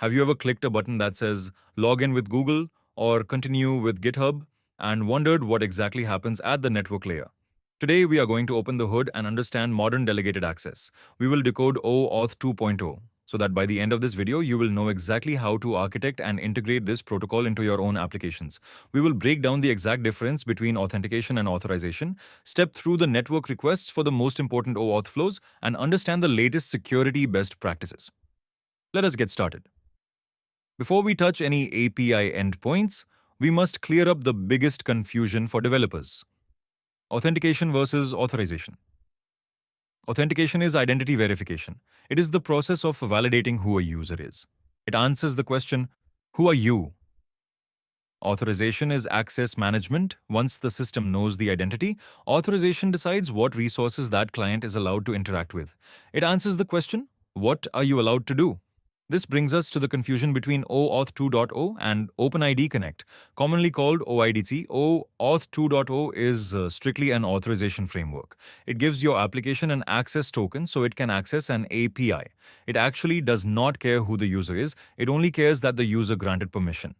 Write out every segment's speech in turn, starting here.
Have you ever clicked a button that says log in with Google or continue with GitHub and wondered what exactly happens at the network layer? Today, we are going to open the hood and understand modern delegated access. We will decode OAuth 2.0 so that by the end of this video, you will know exactly how to architect and integrate this protocol into your own applications. We will break down the exact difference between authentication and authorization, step through the network requests for the most important OAuth flows, and understand the latest security best practices. Let us get started. Before we touch any API endpoints, we must clear up the biggest confusion for developers. Authentication versus authorization. Authentication is identity verification. It is the process of validating who a user is. It answers the question, who are you? Authorization is access management. Once the system knows the identity, authorization decides what resources that client is allowed to interact with. It answers the question, what are you allowed to do? This brings us to the confusion between OAuth 2.0 and OpenID Connect, commonly called OIDC. OAuth 2.0 is strictly an authorization framework. It gives your application an access token so it can access an API. It actually does not care who the user is, it only cares that the user granted permission.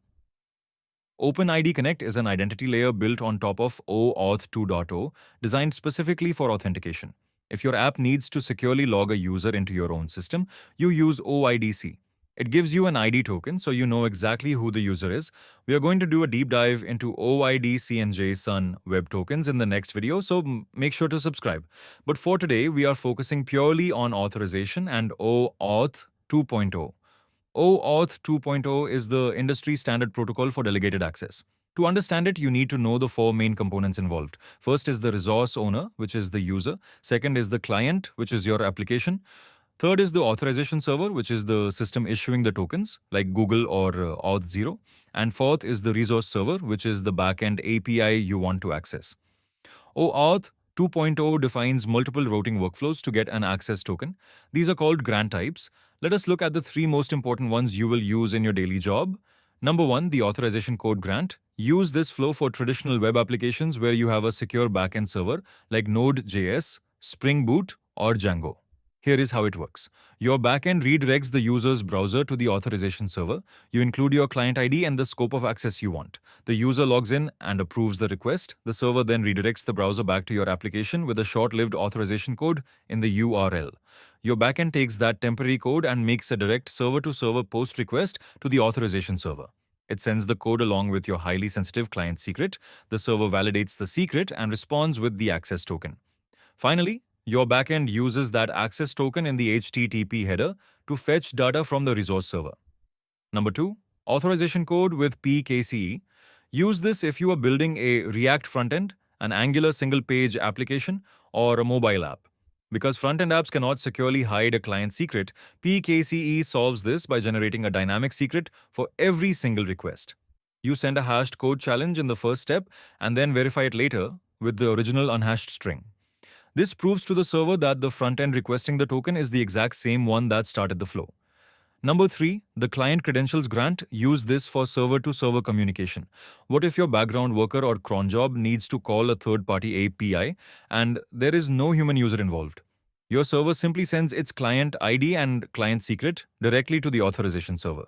OpenID Connect is an identity layer built on top of OAuth 2.0, designed specifically for authentication. If your app needs to securely log a user into your own system, you use OIDC. It gives you an ID token so you know exactly who the user is. We are going to do a deep dive into OIDC and JSON web tokens in the next video, so make sure to subscribe. But for today, we are focusing purely on authorization and OAuth 2.0. OAuth 2.0 is the industry standard protocol for delegated access. To understand it, you need to know the four main components involved. First is the resource owner, which is the user. Second is the client, which is your application. Third is the authorization server, which is the system issuing the tokens, like Google or AuthZ. And fourth is the resource server, which is the backend API you want to access. OAuth 2.0 defines multiple routing workflows to get an access token. These are called grant types. Let us look at the three most important ones you will use in your daily job. Number one, the authorization code grant. Use this flow for traditional web applications where you have a secure backend server like Node.js, Spring Boot, or Django. Here is how it works. Your backend redirects the user's browser to the authorization server. You include your client ID and the scope of access you want. The user logs in and approves the request. The server then redirects the browser back to your application with a short-lived authorization code in the URL. Your backend takes that temporary code and makes a direct server-to-server post request to the authorization server. It sends the code along with your highly sensitive client secret. The server validates the secret and responds with the access token. Finally, your backend uses that access token in the HTTP header to fetch data from the resource server. Number two, authorization code with PKCE. Use this if you are building a React frontend, an Angular single-page application, or a mobile app. Because front-end apps cannot securely hide a client secret, PKCE solves this by generating a dynamic secret for every single request. You send a hashed code challenge in the first step and then verify it later with the original unhashed string. This proves to the server that the front-end requesting the token is the exact same one that started the flow. Number three, the client credentials grant. Use this for server-to-server communication. What if your background worker or cron job needs to call a third-party API and there is no human user involved? Your server simply sends its client ID and client secret directly to the authorization server.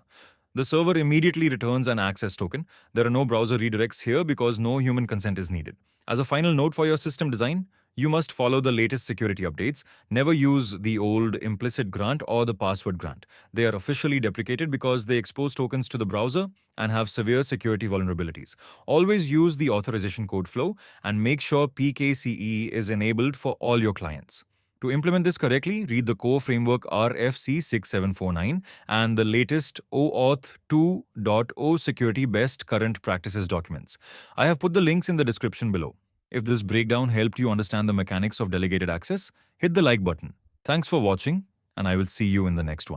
The server immediately returns an access token. There are no browser redirects here because no human consent is needed. As a final note for your system design, you must follow the latest security updates. Never use the old implicit grant or the password grant. They are officially deprecated because they expose tokens to the browser and have severe security vulnerabilities. Always use the authorization code flow and make sure PKCE is enabled for all your clients. To implement this correctly, read the core framework RFC 6749 and the latest OAuth 2.0 security best current practices documents. I have put the links in the description below. If this breakdown helped you understand the mechanics of delegated access, hit the like button. Thanks for watching, and I will see you in the next one.